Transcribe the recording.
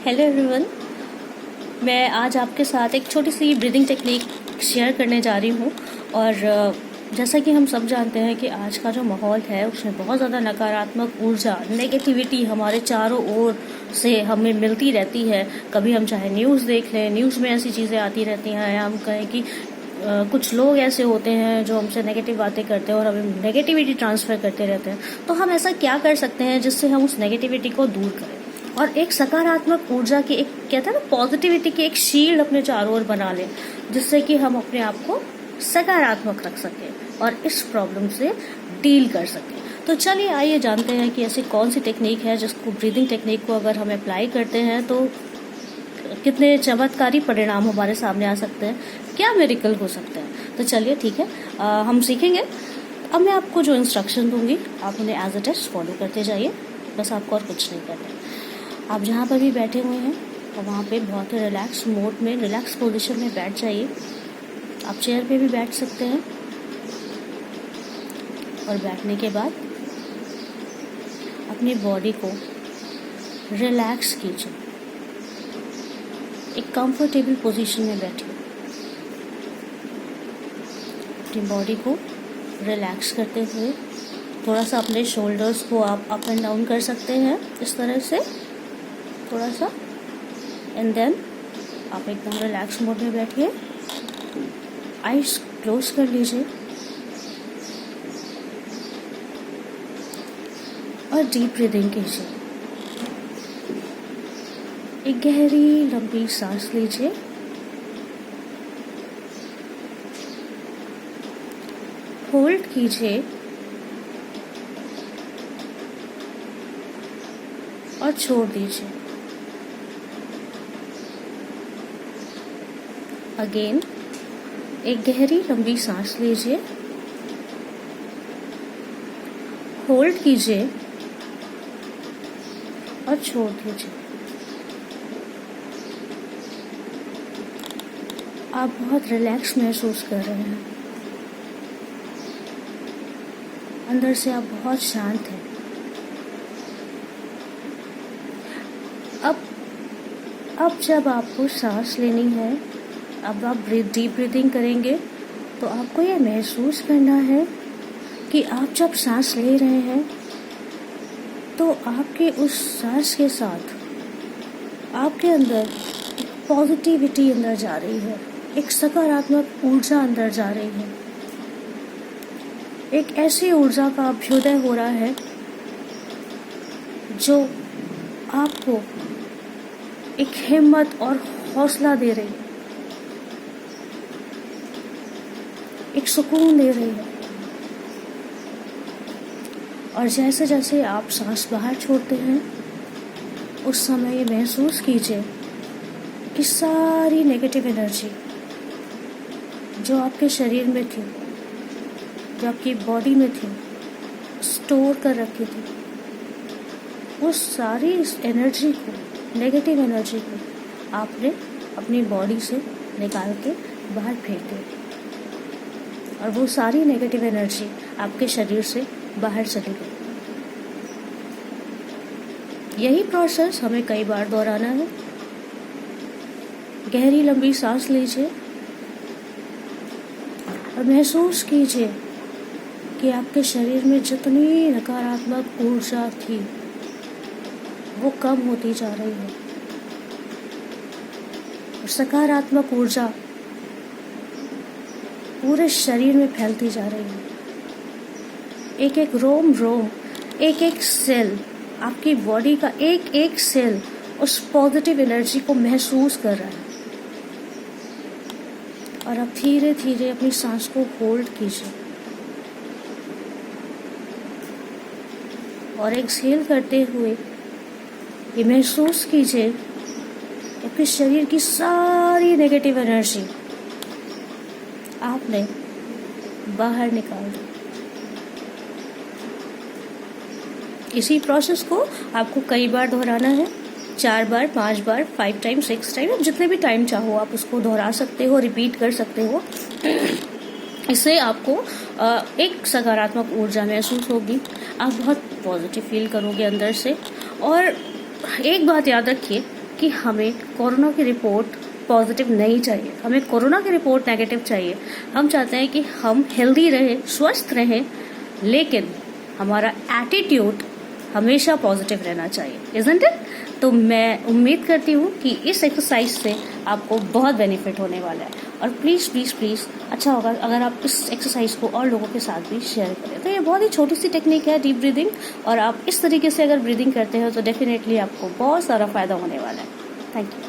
Hello everyone, मैं आज आपके साथ एक छोटी सी ब्रीदिंग टेक्निक शेयर करने जा रही हूँ। और जैसा कि हम सब जानते हैं कि आज का जो माहौल है उसमें बहुत ज़्यादा नकारात्मक ऊर्जा, नेगेटिविटी हमारे चारों ओर से हमें मिलती रहती है। कभी हम चाहे न्यूज़ देख लें, न्यूज़ में ऐसी चीज़ें आती रहती हैं, या हम कहें कि कुछ लोग ऐसे होते हैं जो हमसे नेगेटिव बातें करते हैं और हमें नेगेटिविटी ट्रांसफ़र करते रहते हैं। तो हम ऐसा क्या कर सकते हैं जिससे हम उस नेगेटिविटी को दूर करें और एक सकारात्मक ऊर्जा की, एक कहते हैं ना, पॉजिटिविटी की एक शील्ड अपने चारों ओर बना लें, जिससे कि हम अपने आप को सकारात्मक रख सकें और इस प्रॉब्लम से डील कर सकें। तो चलिए आइए जानते हैं कि ऐसी कौन सी टेक्निक है जिसको, ब्रीदिंग टेक्निक को अगर हम अप्लाई करते हैं तो कितने चमत्कारी परिणाम हमारे सामने आ सकते हैं, क्या मिरेकल हो सकता है। तो चलिए ठीक है, हम सीखेंगे। अब मैं आपको जो इंस्ट्रक्शन दूंगी आप उन्हें एज अ टेस्ट फॉलो करते जाइए, बस आपको और कुछ नहीं करना है। आप जहाँ पर भी बैठे हुए हैं और वहाँ पे बहुत ही रिलैक्स मोड में, रिलैक्स पोजीशन में बैठ जाइए। आप चेयर पे भी बैठ सकते हैं और बैठने के बाद अपनी बॉडी को रिलैक्स कीजिए। एक कंफर्टेबल पोजीशन में बैठिए। अपनी बॉडी को रिलैक्स करते हुए थोड़ा सा अपने शोल्डर्स को आप अप एंड डाउन कर सकते हैं, इस तरह से थोड़ा सा, एंड देन आप एकदम रिलैक्स मोड में बैठिए। आइज क्लोज कर लीजिए और डीप ब्रीदिंग कीजिए। एक गहरी लंबी सांस लीजिए होल्ड कीजिए और छोड़ दीजिए। अगेन एक गहरी लंबी सांस लीजिए, होल्ड कीजिए और छोड़ दीजिए। आप बहुत रिलैक्स महसूस कर रहे हैं, अंदर से आप बहुत शांत हैं। अब जब आपको सांस लेनी है, अब आप डीप ब्रीदिंग करेंगे, तो आपको यह महसूस करना है कि आप जब सांस ले रहे हैं तो आपके उस सांस के साथ आपके अंदर एक पॉजिटिविटी अंदर जा रही है, एक सकारात्मक ऊर्जा अंदर जा रही है। एक ऐसी ऊर्जा का अभ्युदय हो रहा है जो आपको एक हिम्मत और हौसला दे रही है, एक सुकून दे रही है। और जैसे जैसे आप सांस बाहर छोड़ते हैं, उस समय ये महसूस कीजिए कि सारी नेगेटिव एनर्जी जो आपके शरीर में थी, जो आपकी बॉडी में थी, स्टोर कर रखी थी, उस सारी एनर्जी को, नेगेटिव एनर्जी को आपने अपनी बॉडी से निकाल के बाहर फेंक दिया और वो सारी नेगेटिव एनर्जी आपके शरीर से बाहर चली गई। यही प्रोसेस हमें कई बार दोहराना है। गहरी लंबी सांस लीजिए और महसूस कीजिए कि आपके शरीर में जितनी नकारात्मक ऊर्जा थी वो कम होती जा रही है और सकारात्मक ऊर्जा पूरे शरीर में फैलती जा रही है। एक एक रोम, एक एक सेल, आपकी बॉडी का एक एक सेल उस पॉजिटिव एनर्जी को महसूस कर रहा है। और अब धीरे धीरे अपनी सांस को होल्ड कीजिए और एक्सहेल करते हुए ये महसूस कीजिए कि आपके शरीर की सारी नेगेटिव एनर्जी आपने बाहर निकाल दी। इसी प्रोसेस को आपको कई बार दोहराना है, 4 बार, 5 बार, 5 टाइम, 6 टाइम, जितने भी टाइम चाहो आप उसको दोहरा सकते हो, रिपीट कर सकते हो। इससे आपको एक सकारात्मक ऊर्जा महसूस होगी, आप बहुत पॉजिटिव फील करोगे अंदर से। और एक बात याद रखिए कि हमें कोरोना की रिपोर्ट पॉजिटिव नहीं चाहिए, हमें कोरोना की रिपोर्ट नेगेटिव चाहिए। हम चाहते हैं कि हम हेल्दी रहें, स्वस्थ रहें, लेकिन हमारा एटीट्यूड हमेशा पॉजिटिव रहना चाहिए, इज़न्ट इट? तो मैं उम्मीद करती हूँ कि इस एक्सरसाइज से आपको बहुत बेनिफिट होने वाला है। और प्लीज़ प्लीज़ प्लीज़ अच्छा होगा अगर आप इस एक्सरसाइज को और लोगों के साथ भी शेयर करें। तो ये बहुत ही छोटी सी टेक्निक है, डीप ब्रीदिंग, और आप इस तरीके से अगर ब्रीदिंग करते हो तो डेफिनेटली आपको बहुत सारा फ़ायदा होने वाला है। Thank you.